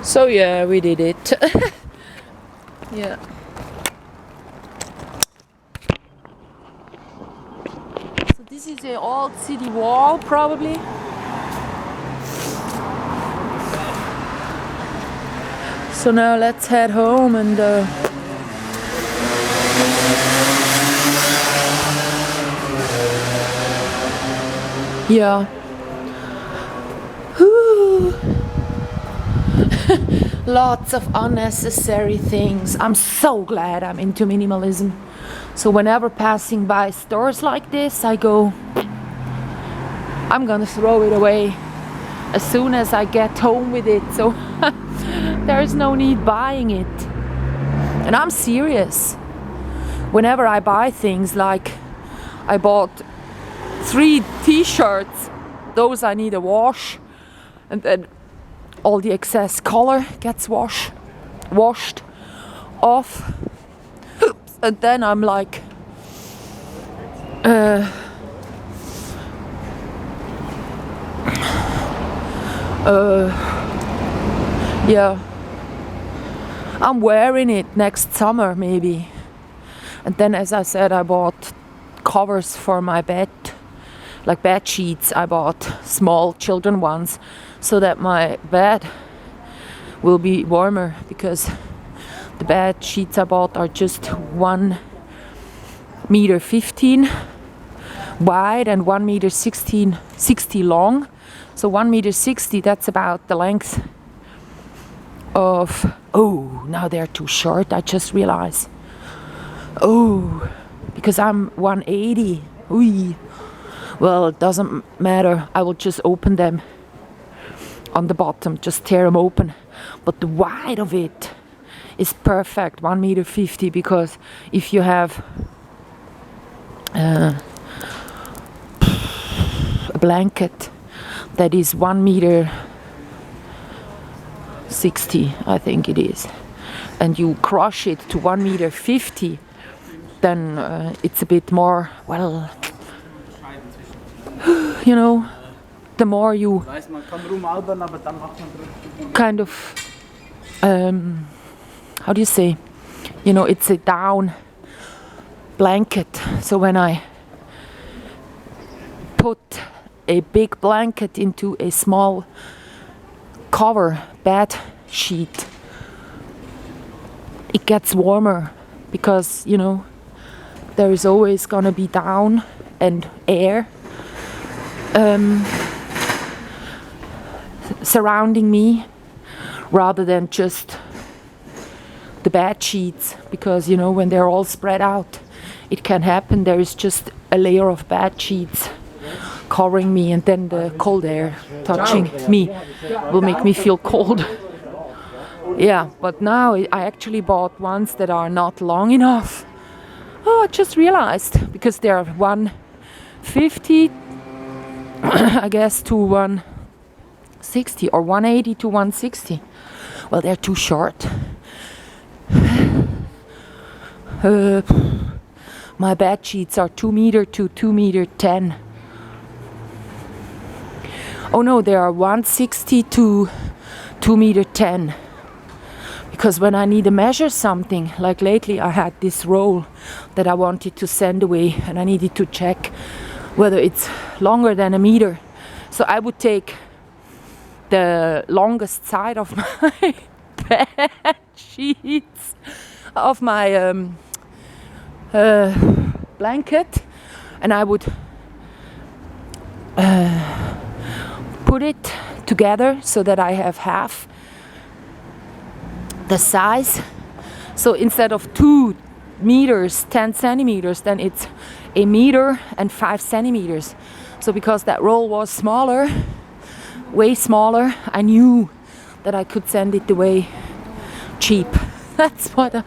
So yeah, we did it. Yeah. So this is an old city wall, probably. So now let's head home and yeah. Whew. Lots of unnecessary things. I'm so glad I'm into minimalism. So whenever passing by stores like this, I go, I'm gonna throw it away as soon as I get home with it. So there's no need buying it. And I'm serious. Whenever I buy things, like I bought 3 t-shirts, those I need a wash, and then all the excess color gets washed off. Oops. And then I'm like, yeah, I'm wearing it next summer maybe. And then, as I said, I bought covers for my bed, like bed sheets. I bought small children ones so that my bed will be warmer, because the bed sheets I bought are just 1 meter 15 wide and 1 meter 60 long. So 1 meter 60, that's about the length of, oh, now they're too short, I just realized. Oh, because I'm 180. Ooh. Well, it doesn't matter. I will just open them on the bottom, just tear them open. But the width of it is perfect, 1 meter 50, because if you have a blanket that is 1 meter 60, I think it is, and you crush it to 1 meter 50, then it's a bit more, well, you know, the more you kind of, how do you say, you know, it's a down blanket. So when I put a big blanket into a small cover bed sheet, it gets warmer, because, you know, there is always gonna be down and air surrounding me, rather than just the bed sheets, because, you know, when they're all spread out, it can happen there is just a layer of bed sheets covering me, and then the cold air touching me will make me feel cold. Yeah, but now I actually bought ones that are not long enough. Oh, I just realized, because they are 150 I guess to 160, or 180 to 160. Well, they're too short. My bed sheets are 2 meter to 2 meter 10. Oh no, they are 160 to 2 meter 10. Because when I need to measure something, like lately I had this roll that I wanted to send away, and I needed to check whether it's longer than a meter. So I would take the longest side of my bed sheets, of my blanket, and I would put it together so that I have half the size. So instead of 2 meters 10 centimeters, then it's 1 meter and 5 centimeters. So because that roll was smaller, way smaller, I knew that I could send it away cheap. That's what I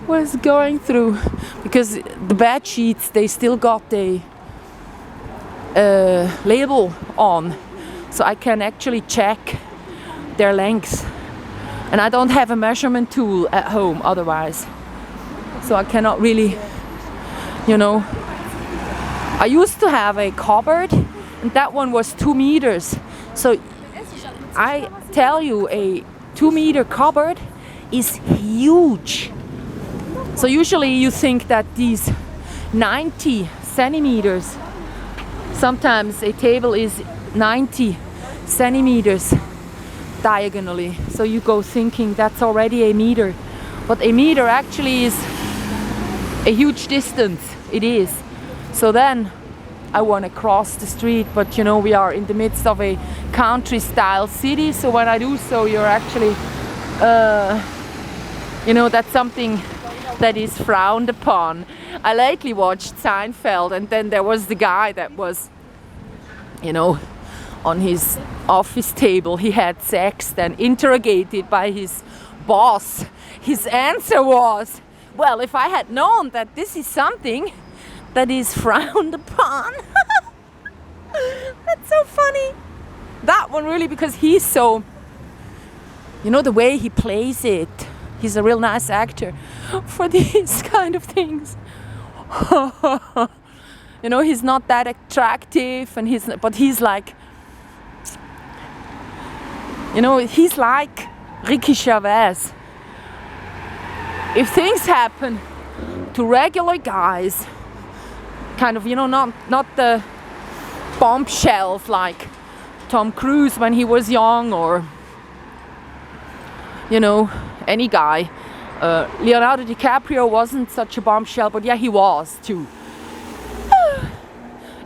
was going through, because the bed sheets, they still got a label on, so I can actually check their length. And I don't have a measurement tool at home otherwise, so I cannot really, you know. I used to have a cupboard, and that one was 2 meters. So I tell you, a 2-meter cupboard is huge. So usually you think that these 90 centimeters, sometimes a table is 90 centimeters diagonally. So you go thinking that's already a meter. But a meter actually is a huge distance. It is. So then I want to cross the street, but you know, we are in the midst of a country style city. So when I do so, you're actually, you know, that's something that is frowned upon. I lately watched Seinfeld, and then there was the guy that was, you know, on his office table, he had sex, then interrogated by his boss. His answer was, well, if I had known that this is something that is frowned upon. That's so funny. That one really, because he's so, you know, the way he plays it, he's a real nice actor for these kind of things. You know, he's not that attractive, and but he's like, you know, he's like Ricky Gervais. If things happen to regular guys, kind of, you know, not the bombshells like Tom Cruise when he was young, or, you know, any guy. Leonardo DiCaprio wasn't such a bombshell, but yeah, he was too.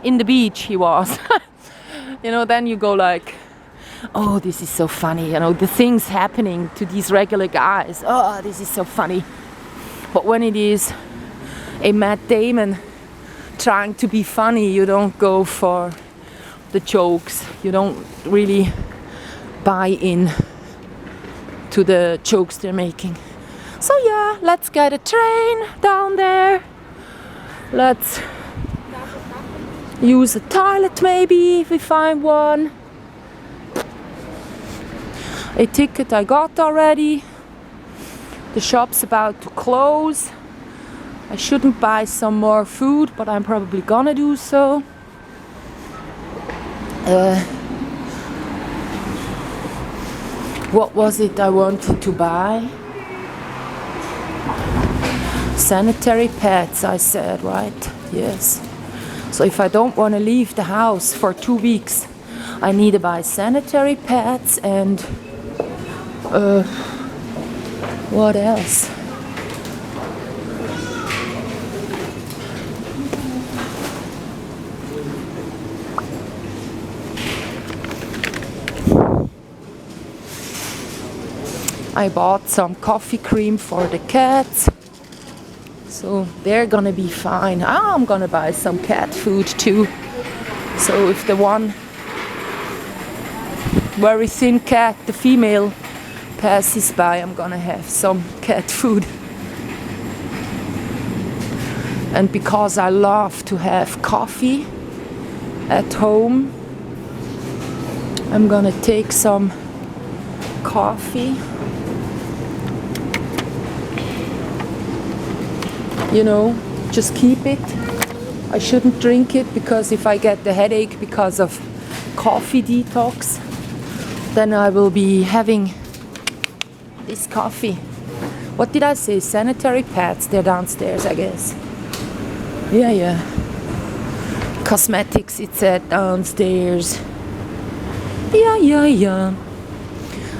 In the beach, he was. You know, then you go like, oh, this is so funny. You know, the things happening to these regular guys. Oh, this is so funny. But when it is a Matt Damon trying to be funny, you don't go for the jokes. You don't really buy in to the jokes they're making. So yeah, let's get a train down there. Let's use a toilet maybe if we find one. A ticket I got already. The shop's about to close. I shouldn't buy some more food, but I'm probably gonna do so. What was it I wanted to buy? Sanitary pads, I said, right? Yes. So if I don't want to leave the house for 2 weeks, I need to buy sanitary pads and what else? I bought some coffee cream for the cats, so they're gonna be fine. I'm gonna buy some cat food too. So if the one very thin cat, the female, passes by, I'm gonna have some cat food. And because I love to have coffee at home, I'm gonna take some coffee. You know, just keep it. I shouldn't drink it, because if I get the headache because of coffee detox, then I will be having this coffee. What did I say? Sanitary pads, they're downstairs, I guess. Yeah. Cosmetics, it said downstairs. Yeah.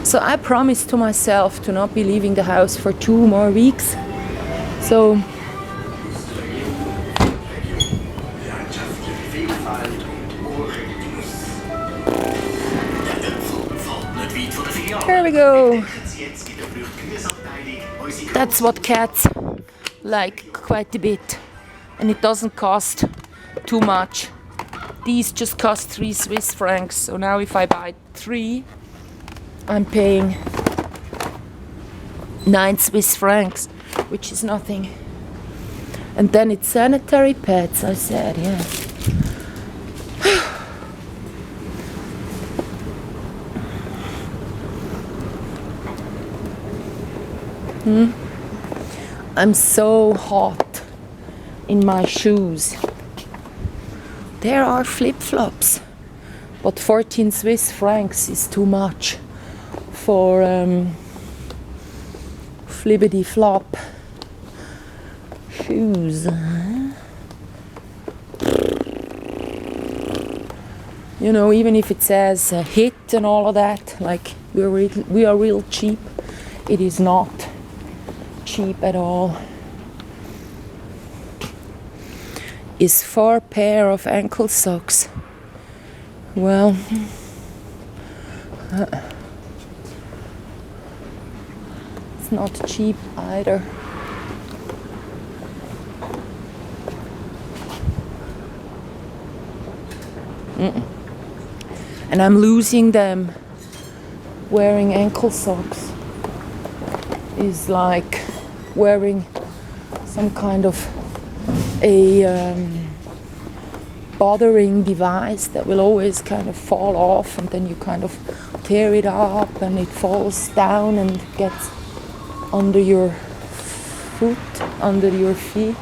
So I promised to myself to not be leaving the house for 2 more weeks. So there we go. That's what cats like quite a bit. And it doesn't cost too much. These just cost 3 Swiss francs. So now if I buy 3, I'm paying 9 Swiss francs, which is nothing. And then it's sanitary pads, I said, yeah. I'm so hot in my shoes. There are flip-flops, but 14 Swiss francs is too much for flippity flop shoes. You know, even if it says hit and all of that, like we are real cheap, it is not cheap at all. Is 4 pair of ankle socks. Well, it's not cheap either. And I'm losing them. Wearing ankle socks is like wearing some kind of a bothering device that will always kind of fall off, and then you kind of tear it up and it falls down and gets under your foot, under your feet.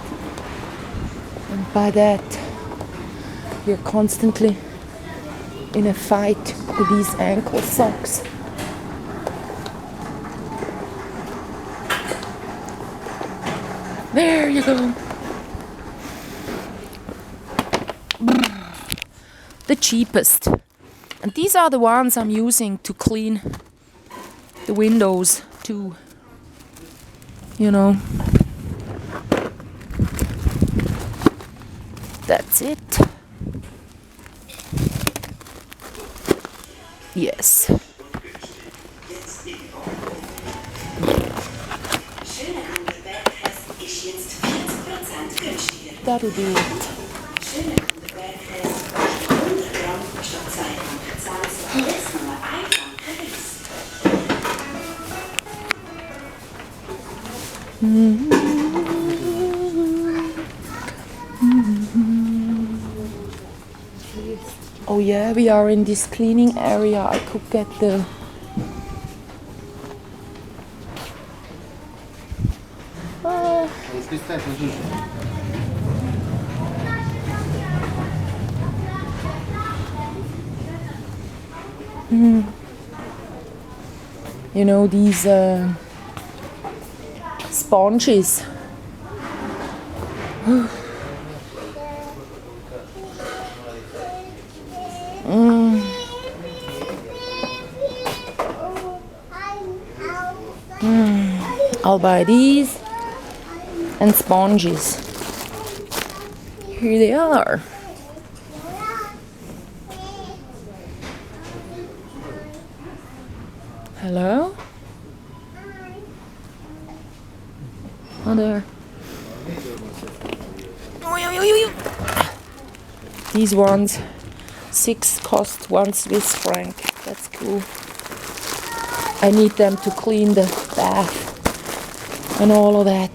And by that, you're constantly in a fight with these ankle socks. There you go. The cheapest. And these are the ones I'm using to clean the windows too. You know. That's it. Yes. That'll be it. Oh yeah, we are in this cleaning area. I could get the you know, these sponges. I'll buy these and sponges. Here they are. Hello? Oh, there. These ones, 6 cost 1 Swiss franc. That's cool. I need them to clean the bath and all of that.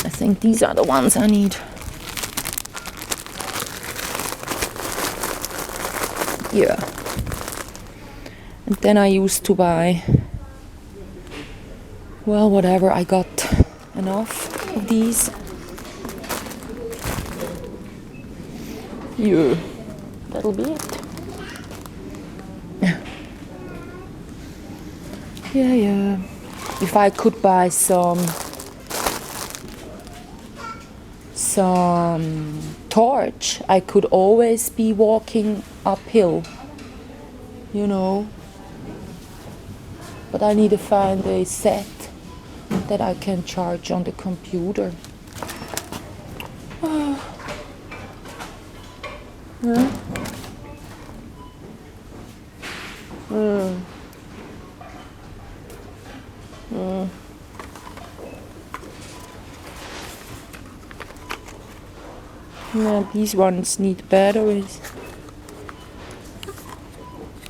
I think these are the ones I need. Yeah. And then I used to buy, well, whatever, I got enough of these. Yeah, that'll be it. Yeah. If I could buy some torch, I could always be walking uphill, you know. But I need to find a set that I can charge on the computer. Yeah, these ones need batteries.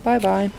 Bye bye.